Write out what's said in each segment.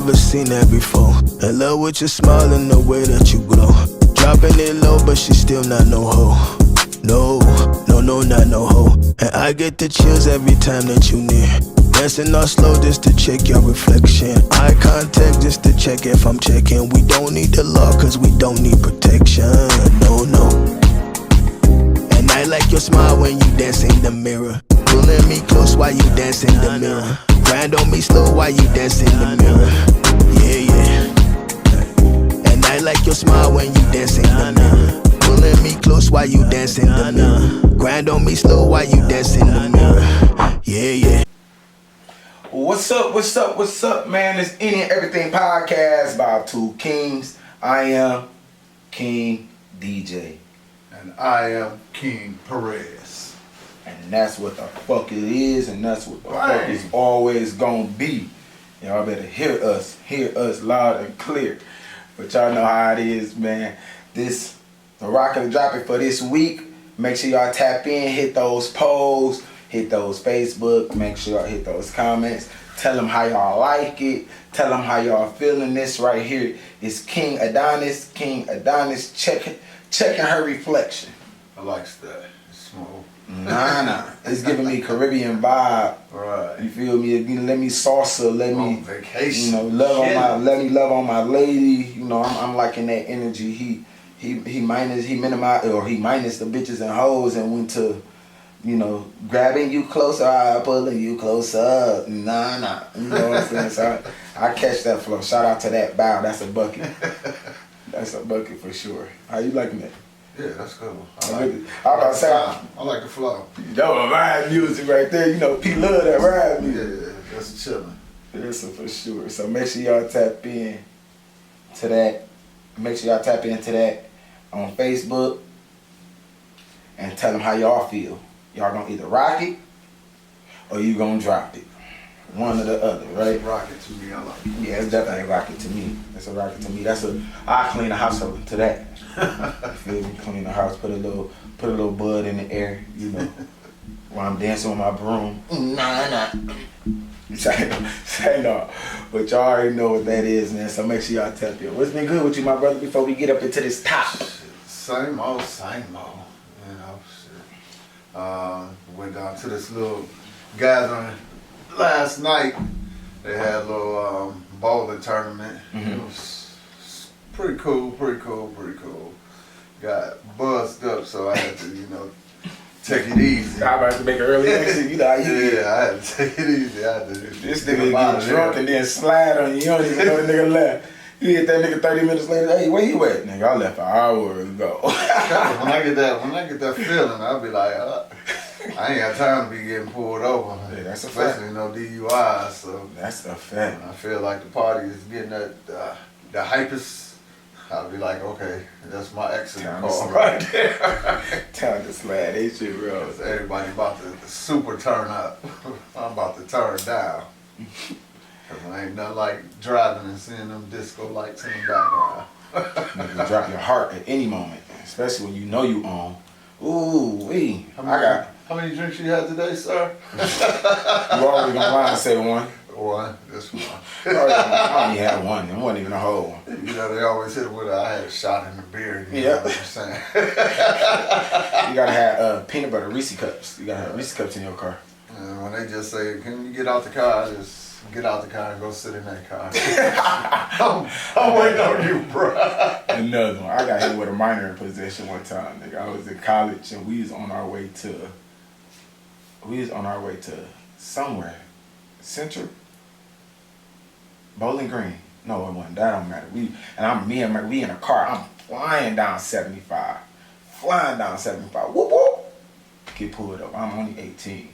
never seen that before. In love with your smile and the way that you glow. Dropping it low, but she still not no hoe. No, not no hoe. And I get the chills every time that you near. Dancing all slow just to check your reflection. Eye contact just to check if I'm checking. We don't need the law cause we don't need protection. No. And I like your smile when you dance in the mirror. Pulling me close while you dance in the mirror. Grind on me slow while you dance in the mirror. Yeah. And I like your smile when you dance in the mirror. Pulling me close while you dance in the mirror. Grind on me slow while you dance in the mirror. Yeah. What's up, man? It's Any and Everything Podcast by two kings. I am King DJ. And I am King Perez. And that's what the fuck it is, and that's what the fuck it's always gonna be. Y'all better hear us loud and clear. But y'all know how it is, man. The rock and drop it for this week. Make sure y'all tap in, hit those polls, hit those Facebook, make sure y'all hit those comments. Tell them how y'all like it. Tell them how y'all feeling. This right here is King Adonis. King Adonis checking her reflection. I like that. It's small. Nah. It's giving me Caribbean vibe. Right. You feel me? Let me salsa. Let me vacation. Let me love on my lady. You know, I'm liking that energy. He minus the bitches and hoes and went to, grabbing you closer, pulling you closer. Nah. You know what I'm saying? So I catch that flow. Shout out to that bow. That's a bucket. That's a bucket for sure. How you liking that? Yeah, that's cool. I like the flow. That was ride music right there. Pete love that ride music. Yeah, that's chilling. That's for sure. So make sure y'all tap in to that. Make sure y'all tap into that on Facebook and tell them how y'all feel. Y'all gonna either rock it or you gonna drop it. One or the other, right? Rock it to me, I like it. Yeah, it's definitely a rocket to me. That's a rocket to me. I clean the house over to that. You feel me? Clean the house, put a little bud in the air, while I'm dancing with my broom. Nah. Say no. But y'all already know what that is, man. So make sure y'all tap in. What's been good with you, my brother, before we get up into this top? Same old. Went down to this little gathering last night. They had a little bowling tournament. Mm-hmm. It was pretty cool. Got buzzed up, so I had to, take it easy. I about to make an early exit. Yeah, I had to take it easy. This nigga get drunk and then slide on you. You don't even know the nigga left. You hit that nigga 30 minutes later. Hey, where you at? Nigga, I left an hour ago. when I get that feeling, I'll be like, I ain't got time to be getting pulled over. Yeah, that's a fact. Especially no DUIs. So that's a fact. I feel like the party is getting the hypest. I'll be like, okay, that's my exit call right there. Time to slide. They shit real. Everybody about to super turn up. I'm about to turn down. Cause it ain't nothing like driving and seeing them disco lights in the background. You can drop your heart at any moment, especially when you know you on. Ooh-wee. How many drinks you had today, sir? You always gonna lie and say one. One, this one. I only had one. It wasn't even a whole one. They always hit it with I had a shot in the beer. You know what I'm saying? You gotta have peanut butter Reese cups. You gotta have Reese cups in your car. And when they just say, "Can you get out the car?" Just get out the car and go sit in that car. I'm waiting on you, bro. Another one. I got hit with a minor in possession one time. Nigga, I was in college and we was on our way to somewhere. Central? Bowling Green. No, it wasn't. That don't matter. We in a car. I'm flying down 75. Whoop whoop. Get pulled up. I'm only 18.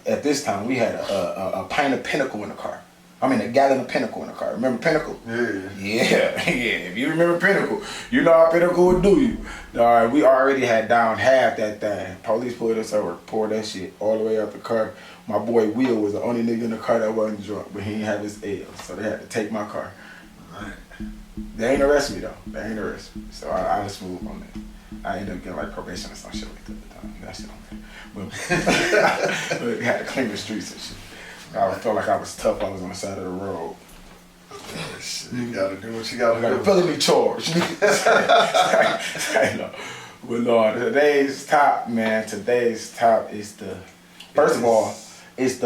At this time we had a pint of Pinnacle in the car. A gallon of Pinnacle in the car. Remember Pinnacle? Yeah. If you remember Pinnacle, you know how Pinnacle would do you. Alright, we already had down half that thing. Police pulled us over, poured that shit all the way out the car. My boy Will was the only nigga in the car that wasn't drunk, but he didn't have his L, so they had to take my car. They ain't arrest me though. So I was smooth on that. I ended up getting like probation or some shit like that. That shit on there. But we had to clean the streets and shit. I felt like I was tough. I was on the side of the road. You gotta do what you gotta do. Feeling me charged. But Lord, today's top, man. Today's top is the. First of all, it's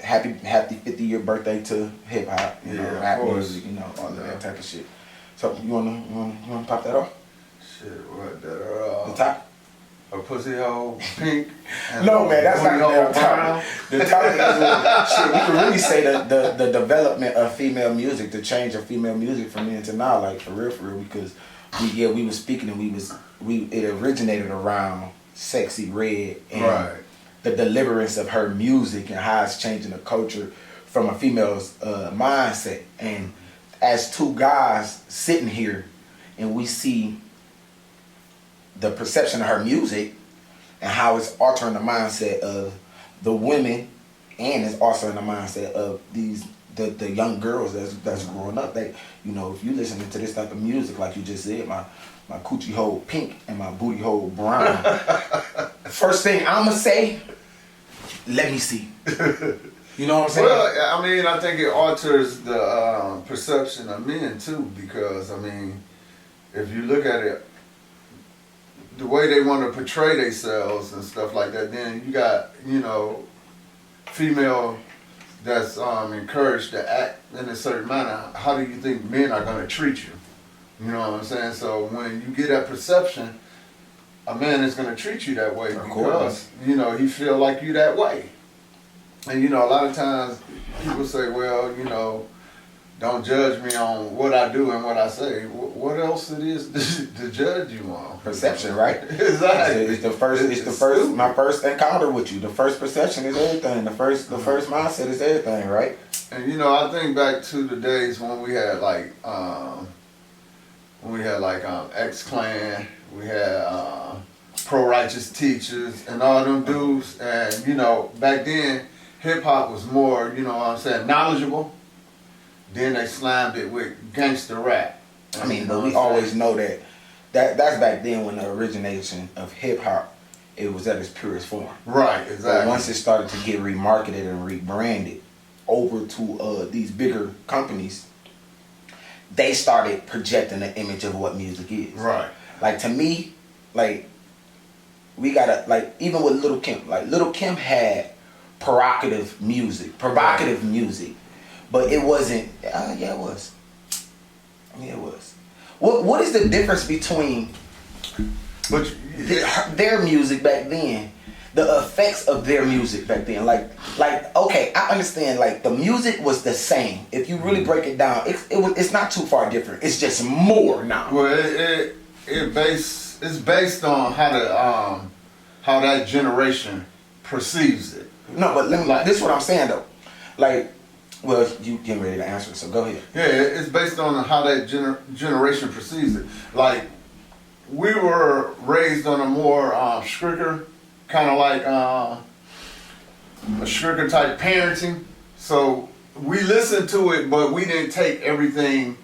happy 50-year birthday to hip hop. You know, rap music. You know, all of that type of shit. So you wanna pop that off? Shit, what The top. A pussy hole pink. No, man, that's not the top. The top is shit. We can really say the development of female music, the change of female music from then to now, like for real, because we was speaking and it originated around Sexy Red and the deliverance of her music and how it's changing the culture from a female's mindset. And as two guys sitting here, and we see the perception of her music and how it's altering the mindset of the women, and it's altering the mindset of the young girls that's growing up. That, you know, if you listening to this type of music, like you just said, my coochie hole pink and my booty hole brown. First thing I'ma say, let me see. You know what I'm saying? Well, I mean, I think it alters the perception of men too, because I mean, if you look at it, the way they want to portray themselves and stuff like that, then you got, you know, female that's encouraged to act in a certain manner. How do you think men are going to treat you? You know what I'm saying? So when you get that perception, a man is going to treat you that way because, you know, he feel like you that way. And, you know, a lot of times people say, well, you know, don't judge me on what I do and what I say. What else it is to judge you on? Perception, right? Exactly. It's the first. My first encounter with you. The first perception is everything. The first mindset is everything, right? And you know, I think back to the days when we had like X-Clan, we had Pro Righteous Teachers, and all them dudes. And you know, back then hip hop was more, you know what I'm saying, knowledgeable. Then they slammed it with gangster rap. I mean, but we always know that's back then when the origination of hip hop, it was at its purest form. Right, exactly. But once it started to get remarketed and rebranded over to these bigger companies, they started projecting the image of what music is. Right. Like to me, like we gotta, like, even with Lil' Kim, like Lil' Kim had provocative music. But it wasn't. Yeah, it was. Yeah, it was. What is the difference between their music back then, the effects of their music back then? Like okay, I understand. Like the music was the same. If you really break it down, it's not too far different. It's just more now. Well, it's based on how that generation perceives it. No, but this is what I'm saying though. Like. Well, you getting ready to answer it, so go ahead. Yeah, it's based on how that generation perceives it. Like, we were raised on a more stricker, kind of like a stricker type parenting. So we listened to it, but we didn't take everything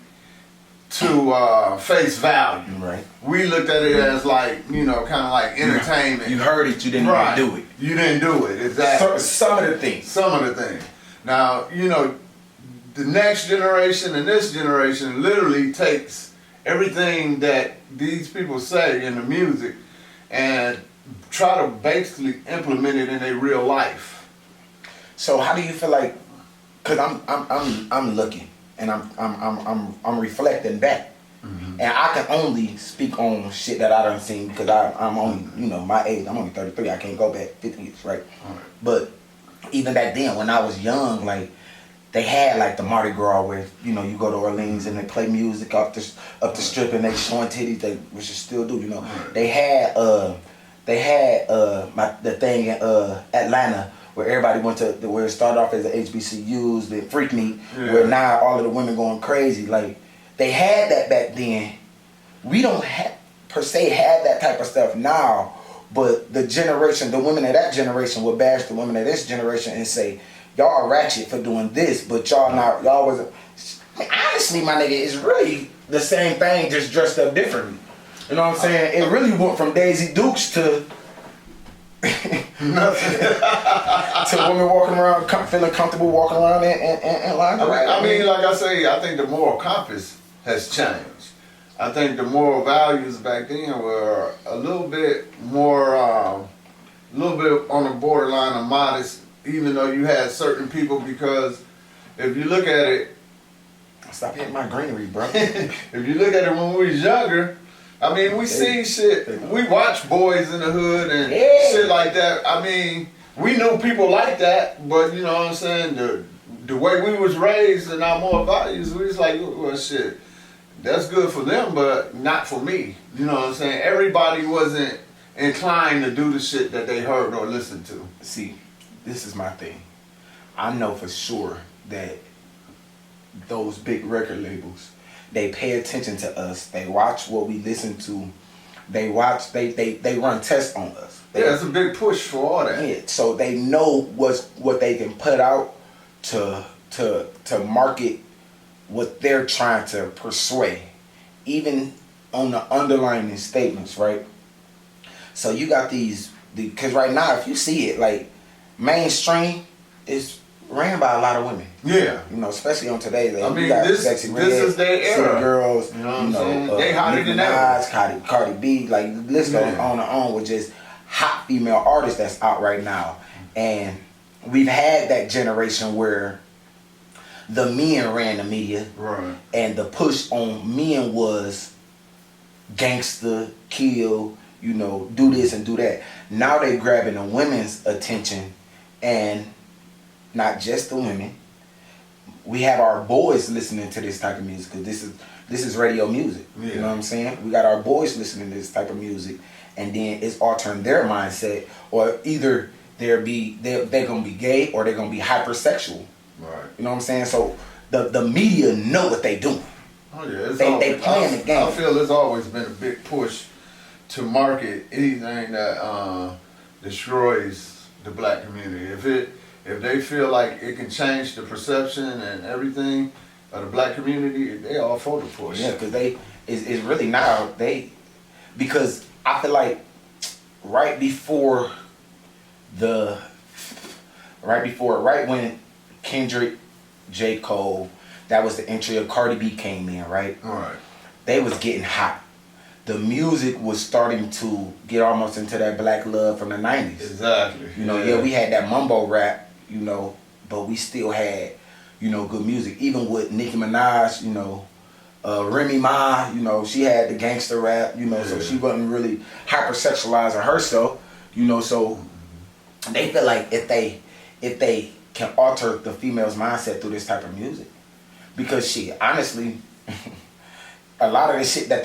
to face value. Right. We looked at it as like, you know, kind of like entertainment. You heard it, you didn't even do it. You didn't do it, exactly. Some of the things. Now, you know, the next generation and this generation literally takes everything that these people say in the music and try to basically implement it in their real life. So how do you feel like? Cause I'm looking and I'm reflecting back, and I can only speak on shit that I done seen because I'm only, you know, my age. I'm only 33. I can't go back 50 years, right? But even back then, when I was young, like they had like the Mardi Gras where, you know, you go to Orleans and they play music up the strip and they showing titties, which they still do, you know. They had the thing in Atlanta where everybody went to, where it started off as the HBCUs, the Freak Meet, where now all of the women going crazy. Like they had that back then. We don't per se have that type of stuff now. But the generation, the women of that generation would bash the women of this generation and say, y'all are ratchet for doing this, but y'all wasn't. I mean, honestly, my nigga, it's really the same thing, just dressed up differently. You know what I'm saying? It really went from Daisy Dukes to Nothing. To women walking around, feeling comfortable walking around in lingerie. I mean, like I say, I think the moral compass has changed. I think the moral values back then were a little bit more, a little bit on the borderline of modest, even though you had certain people, because if you look at it, Stop hitting my greenery, bro. if you look at it when we was younger, I mean, we seen shit. We watched Boys in the Hood and shit like that. I mean, we knew people like that, but you know what I'm saying? The way we was raised and our moral values, we was like, well, shit, that's good for them, but not for me. You know what I'm saying? Everybody wasn't inclined to do the shit that they heard or listened to. See, this is my thing. I know for sure that those big record labels, they pay attention to us. They watch what we listen to. They watch. They run tests on us. It's a big push for all that. Yeah, so they know what they can put out to market what they're trying to persuade, even on the underlying statements, right? So you got because right now, if you see it, like mainstream is ran by a lot of women. Yeah. You know, especially on today. Like, I mean, you got this Sexy Red, is their era. Girls, you know what I'm saying? They hotter Nicki than ever. Minaj, Cardi B, like list goes on and on with just hot female artists that's out right now. And we've had that generation where the men ran the media. Right. And the push on men was gangster, kill, you know, do this and do that. Now they grabbing the women's attention, and not just the women. We have our boys listening to this type of music, because this is radio music. Yeah. You know what I'm saying? We got our boys listening to this type of music, and then it's altering their mindset, or either they're gonna be gay or they're gonna be hypersexual. Right. You know what I'm saying? So the media know what they doing. Oh yeah, They playing the game. I feel there's always been a big push to market anything that destroys the black community. If they feel like it can change the perception and everything of the black community, they all for the push. Yeah, because it's really now because I feel like right when Kendrick, J. Cole, that was the entry of Cardi B came in, right? All right. They was getting hot. The music was starting to get almost into that black love from the 90s. Exactly. You know, we had that mumbo rap, you know, but we still had, you know, good music. Even with Nicki Minaj, you know, Remy Ma, you know, she had the gangster rap, you know, so she wasn't really hypersexualizing herself, you know, so they feel like if they can alter the female's mindset through this type of music. Because shit, honestly, a lot of the shit that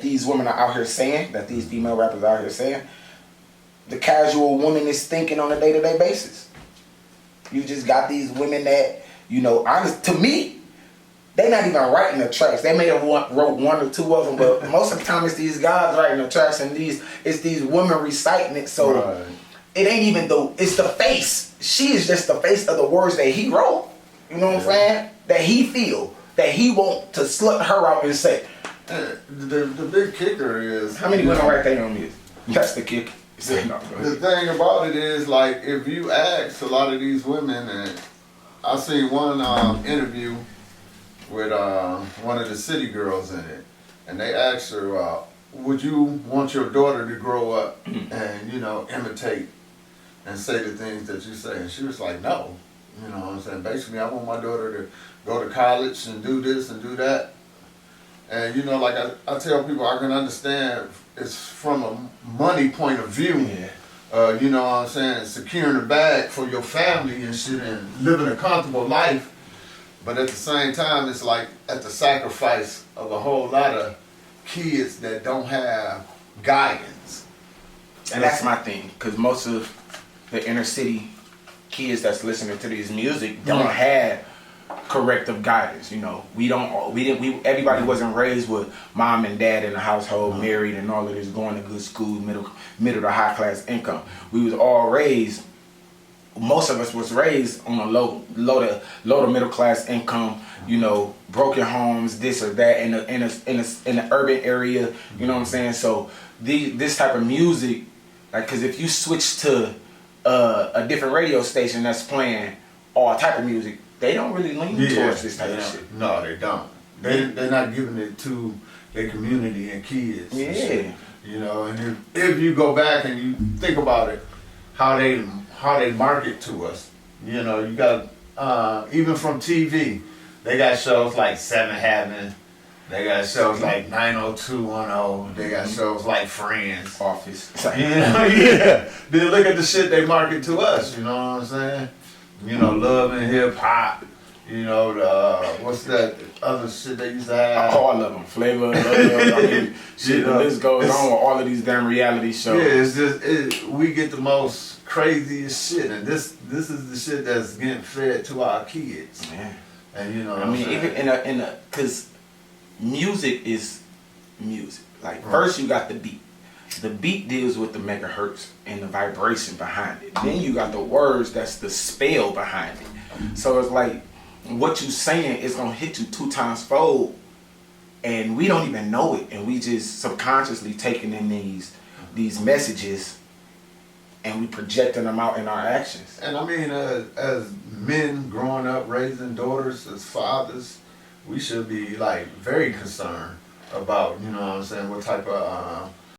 these women are out here saying, that these female rappers are out here saying, the casual woman is thinking on a day-to-day basis. You just got these women that, you know, to me, they not even writing the tracks. They may have wrote one or two of them, but most of the time it's these guys writing the tracks, and it's these women reciting it. So it ain't even it's the face. She is just the face of the words that he wrote. You know what I'm saying? That he feel, that he want to slut her out and say. The big kicker is, how many women write their own music? That's the kicker. The thing about it is, like, if you ask a lot of these women, and I seen one interview with one of the city girls in it, and they asked her, would you want your daughter to grow up and, you know, imitate and say the things that you say? And she was like, no. You know what I'm saying? Basically, I want my daughter to go to college and do this and do that. And, you know, like I tell people, I can understand it's from a money point of view. Yeah. You know what I'm saying? Securing a bag for your family and shit and living a comfortable life. But at the same time, it's like at the sacrifice of a whole lot of kids that don't have guidance. And that's my thing, because most of the inner city kids that's listening to this music don't have corrective guidance. You know, everybody wasn't raised with mom and dad in the household, married and all of this, going to good school, middle to high class income. We was all raised, most of us was raised on a low to middle class income, you know, broken homes, this or that, in the urban area, you know what I'm saying? So this type of music, like, cause if you switch to a different radio station that's playing all type of music, they don't really lean towards this type of shit. No, they don't. They're not giving it to their community and kids. Yeah. And shit, you know, and if you go back and you think about it, how they market to us, you know, you got even from TV, they got shows like Seven Heaven, they got shows like 90210, they got shows like Friends, Office. you know, yeah. Then look at the shit they market to us, you know what I'm saying? You know, Love and Hip Hop. You know, what's that other shit they used to have? All of them. Flavor, I mean, shit, the list goes on with all of these damn reality shows. Yeah, it's just, we get the most craziest shit, and this is the shit that's getting fed to our kids. Man. And you know I mean, even in a, cause music is music. Like, first you got the beat. The beat deals with the megahertz and the vibration behind it. Then you got the words, that's the spell behind it. So it's like, what you saying is gonna hit you 2 times fold, and we don't even know it, and we just subconsciously taking in these messages, and we projecting them out in our actions. And I mean, as men growing up, raising daughters, as fathers, we should be like very concerned about, you know what I'm saying, what type of